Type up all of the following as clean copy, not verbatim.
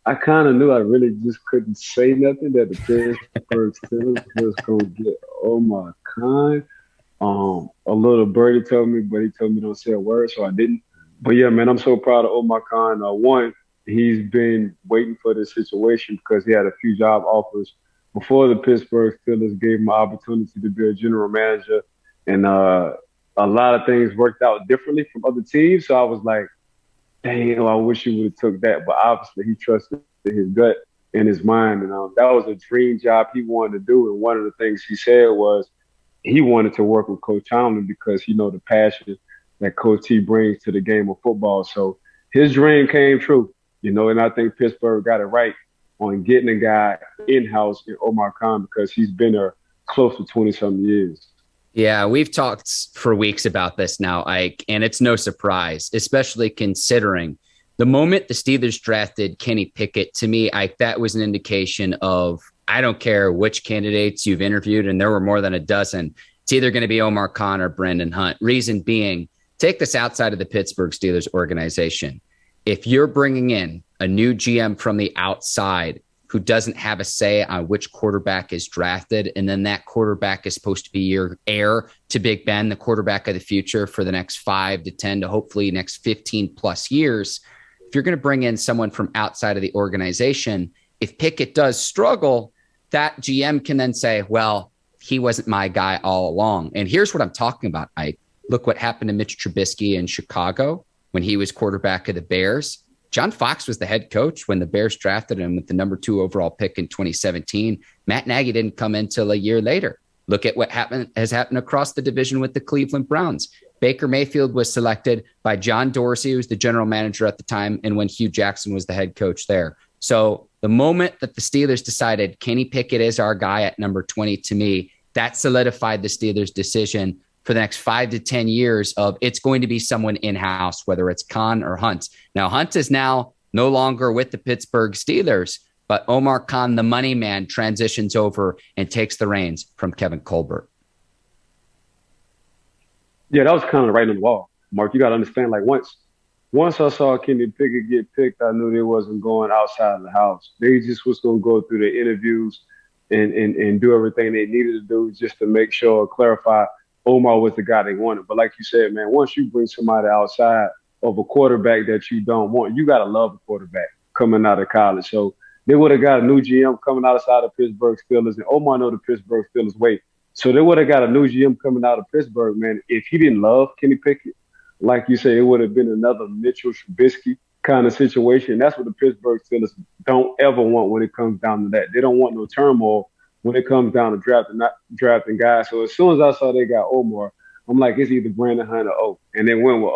I kind of knew I really just couldn't say nothing that the Pittsburgh Steelers was gonna get Omar Khan. A little birdie told me, but he told me don't say a word, so I didn't. But yeah, man, I'm so proud of Omar Khan. One, he's been waiting for this situation because he had a few job offers before the Pittsburgh Steelers gave him an opportunity to be a general manager, and a lot of things worked out differently from other teams. So I was like, dang, I wish he would have took that. But obviously, he trusted his gut and his mind, and that was a dream job he wanted to do. And one of the things he said was he wanted to work with Coach Tomlin because the passion that Coach T brings to the game of football. So his dream came true, and I think Pittsburgh got it right on getting a guy in house in Omar Khan because he's been there close to 20 something years. Yeah, we've talked for weeks about this now, Ike, and it's no surprise, especially considering the moment the Steelers drafted Kenny Pickett. To me, Ike, that was an indication of I don't care which candidates you've interviewed, and there were more than a dozen. It's either going to be Omar Khan or Brendan Hunt. Reason being, take this outside of the Pittsburgh Steelers organization. If you're bringing in a new GM from the outside who doesn't have a say on which quarterback is drafted, and then that quarterback is supposed to be your heir to Big Ben, the quarterback of the future for the next 5 to 10 to hopefully next 15 plus years. If you're going to bring in someone from outside of the organization, if Pickett does struggle, that GM can then say, well, he wasn't my guy all along. And here's what I'm talking about, Ike. Look what happened to Mitch Trubisky in Chicago when he was quarterback of the Bears. John Fox was the head coach when the Bears drafted him with the number 2 overall pick in 2017. Matt Nagy didn't come in until a year later. Look at what has happened across the division with the Cleveland Browns. Baker Mayfield was selected by John Dorsey, who was the general manager at the time, and when Hugh Jackson was the head coach there. So the moment that the Steelers decided Kenny Pickett is our guy at number 20, to me, that solidified the Steelers' decision for the next 5 to 10 years of it's going to be someone in-house, whether it's Khan or Hunt. Now, Hunt is now no longer with the Pittsburgh Steelers, but Omar Khan, the money man, transitions over and takes the reins from Kevin Colbert. Yeah, that was kind of right on the wall. Mark, you got to understand, like once I saw Kenny Pickett get picked, I knew they wasn't going outside of the house. They just was going to go through the interviews and do everything they needed to do just to make sure, clarify Omar was the guy they wanted. But like you said, man, once you bring somebody outside of a quarterback that you don't want, you got to love a quarterback coming out of college. So they would have got a new GM coming outside of Pittsburgh Steelers, and Omar know the Pittsburgh Steelers way. So they would have got a new GM coming out of Pittsburgh, man. If he didn't love Kenny Pickett, like you say, it would have been another Mitchell Trubisky kind of situation. That's what the Pittsburgh Steelers don't ever want when it comes down to that. They don't want no turmoil when it comes down to drafting, not drafting guys. So as soon as I saw they got Omar, I'm like, it's either Brandon Hunt or O. And they went with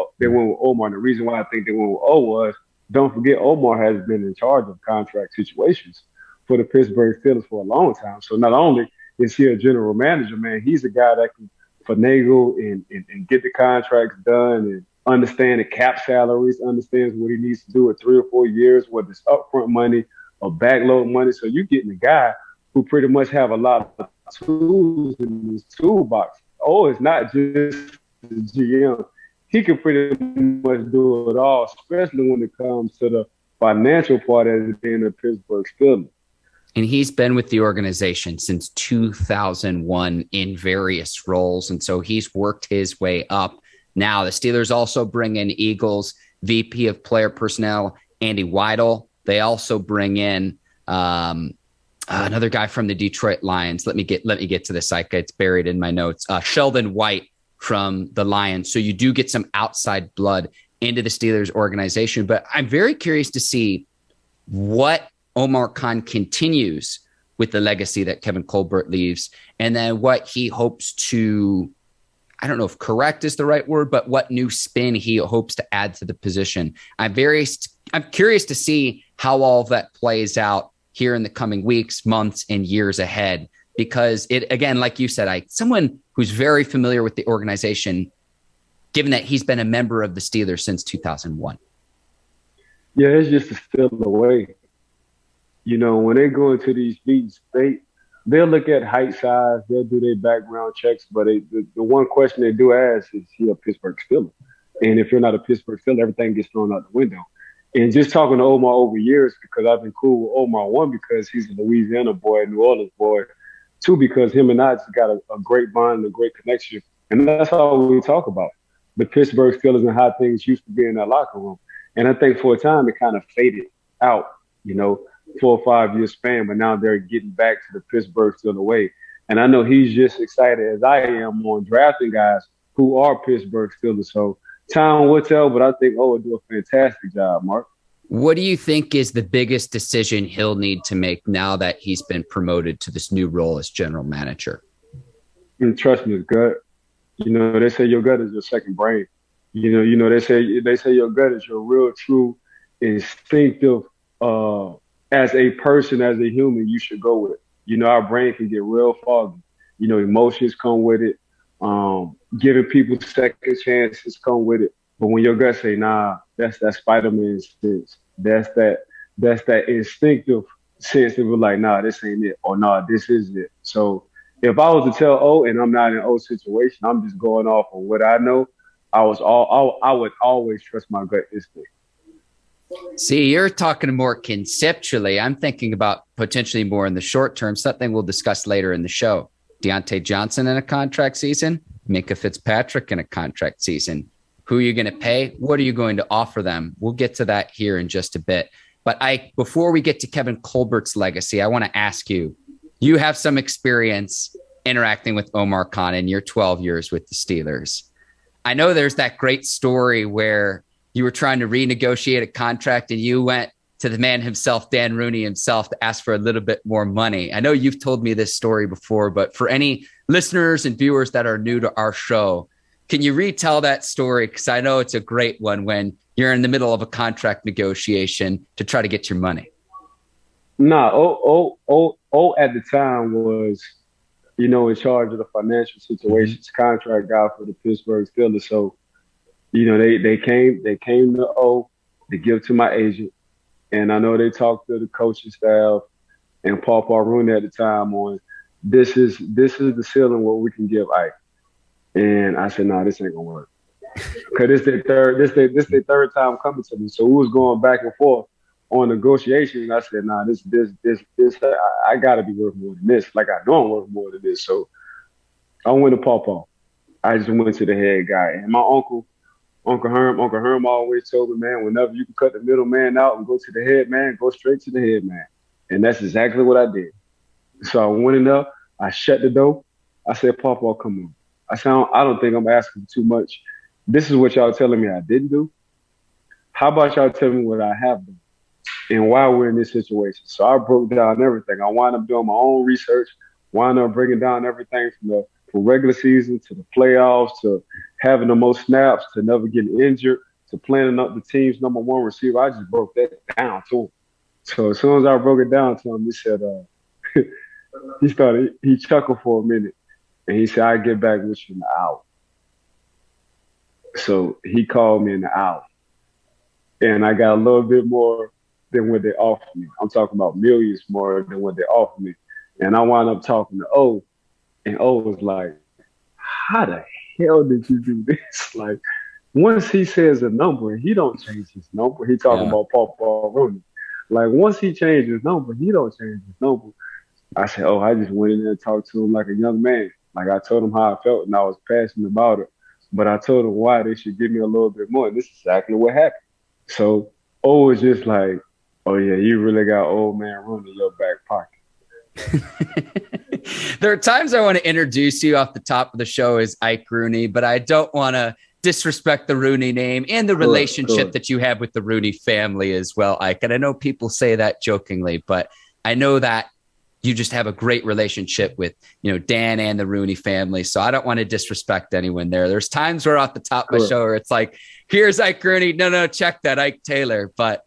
Omar. And the reason why I think they went with O was, don't forget, Omar has been in charge of contract situations for the Pittsburgh Steelers for a long time. So not only is he a general manager, man, he's a guy that can finagle and get the contracts done and understand the cap salaries, understands what he needs to do in 3 or 4 years, whether it's upfront money or backload money. So you're getting a guy who pretty much have a lot of tools in his toolbox. Oh, it's not just the GM. He can pretty much do it all, especially when it comes to the financial part as being a Pittsburgh Steelers. And he's been with the organization since 2001 in various roles. And so he's worked his way up. Now, the Steelers also bring in Eagles VP of Player Personnel, Andy Weidel. They also bring in another guy from the Detroit Lions. Let me get to the site. It's buried in my notes. Sheldon White from the Lions. So you do get some outside blood into the Steelers organization. But I'm very curious to see what Omar Khan continues with the legacy that Kevin Colbert leaves, and then what he hopes to, I don't know if correct is the right word, but what new spin he hopes to add to the position. I'm curious to see how all of that plays out here in the coming weeks, months, and years ahead, because it, again, like you said, someone who's very familiar with the organization, given that he's been a member of the Steelers since 2001. Yeah, it's just a still away. When they go into these meetings, they'll look at height, size, they'll do their background checks, but the one question they do ask is he a Pittsburgh Steeler? And if you're not a Pittsburgh Steeler, everything gets thrown out the window. And just talking to Omar over years, because I've been cool with Omar, one, because he's a Louisiana boy, New Orleans boy, two, because him and I just got a great bond, a great connection. And that's all we talk about. The Pittsburgh Steelers and how things used to be in that locker room. And I think for a time it kind of faded out, you know, 4 or 5 year span, but now they're getting back to the Pittsburgh Steelers way. And I know he's just excited as I am on drafting guys who are Pittsburgh Steelers. So time will tell, but I think will do a fantastic job, Mark. What do you think is the biggest decision he'll need to make now that he's been promoted to this new role as general manager? And trust me, his gut. You know, they say your gut is your second brain. They say your gut is your real, true, instinctive. As a person, as a human, you should go with. You know, our brain can get real foggy. You know, emotions come with it. Giving people second chances come with it. But when your gut say, nah, that's that Spider-Man sense. That's that instinctive sense of like, nah, this ain't it, or nah, this is it. So if I was to tell O and I'm not in O's situation, I'm just going off of what I know. I would always trust my gut instinct. See, you're talking more conceptually. I'm thinking about potentially more in the short term, something we'll discuss later in the show. Deontay Johnson in a contract season, Minkah Fitzpatrick in a contract season. Who are you going to pay? What are you going to offer them? We'll get to that here in just a bit. But before we get to Kevin Colbert's legacy, I want to ask you, you have some experience interacting with Omar Khan in your 12 years with the Steelers. I know there's that great story where you were trying to renegotiate a contract and you went to the man himself, Dan Rooney himself, to ask for a little bit more money. I know you've told me this story before, but for any listeners and viewers that are new to our show, can you retell that story? Because I know it's a great one when you're in the middle of a contract negotiation to try to get your money. Nah, O at the time was, you know, in charge of the financial situations, contract guy for the Pittsburgh Steelers. So, you know, they came to O to give to my agent. And I know they talked to the coaching staff and Paul Rooney at the time on this is the ceiling what we can give Ike. And I said, nah, this ain't gonna work. Cause this their third time coming to me. So we was going back and forth on negotiations. And I said, nah, this I gotta be worth more than this. Like I know I'm worth more than this. So I went to Paul. I just went to the head guy. And my Uncle Herm always told me, man, whenever you can cut the middleman out and go to the head man, go straight to the head man. And that's exactly what I did. So I went in there, I shut the door. I said, Paul, come on. I don't think I'm asking too much. This is what y'all telling me I didn't do. How about y'all tell me what I have done and why we're in this situation? So I broke down everything. I wound up doing my own research, wound up breaking down everything from regular season to the playoffs to having the most snaps to never getting injured to planning up the team's number one receiver. I just broke that down to him. So as soon as I broke it down to him, he said, he chuckled for a minute. And he said, I'll get back with you in an hour. So he called me in an hour. And I got a little bit more than what they offered me. I'm talking about millions more than what they offered me. And I wound up talking to O. And O was like, how the hell did you do this? Like, once he says a number, he don't change his number. He talking about Paul Rooney. Like, once he changed his number, he don't change his number. I said, I just went in there and talked to him like a young man. Like I told him how I felt and I was passionate about it. But I told him why they should give me a little bit more. And this is exactly what happened. So O was just like, oh yeah, you really got old man Rooney in your back pocket. There are times I want to introduce you off the top of the show as Ike Rooney, but I don't want to disrespect the Rooney name and the relationship that you have with the Rooney family as well, Ike. And I know people say that jokingly, but I know that you just have a great relationship with, Dan and the Rooney family. So I don't want to disrespect anyone there. There's times where off the top of the show where it's like, here's Ike Rooney. No, check that, Ike Taylor. But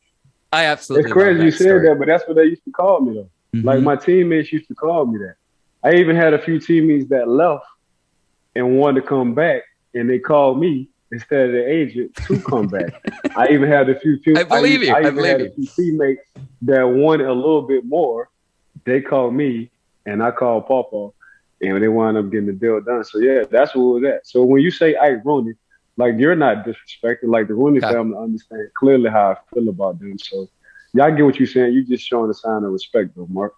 I absolutely It's crazy you said that, but that's what they used to call me though. Mm-hmm. Like my teammates used to call me that. I even had a few teammates that left and wanted to come back, and they called me instead of the agent to come back. I even had a few teammates that wanted a little bit more. They called me, and I called Papa, and they wound up getting the deal done. So, yeah, that's what it was at. So when you say Ike Rooney, Like you're not disrespecting. Like the Rooney Okay. family understand clearly how I feel about them. So y'all get what you're saying. You just showing a sign of respect, though, Mark.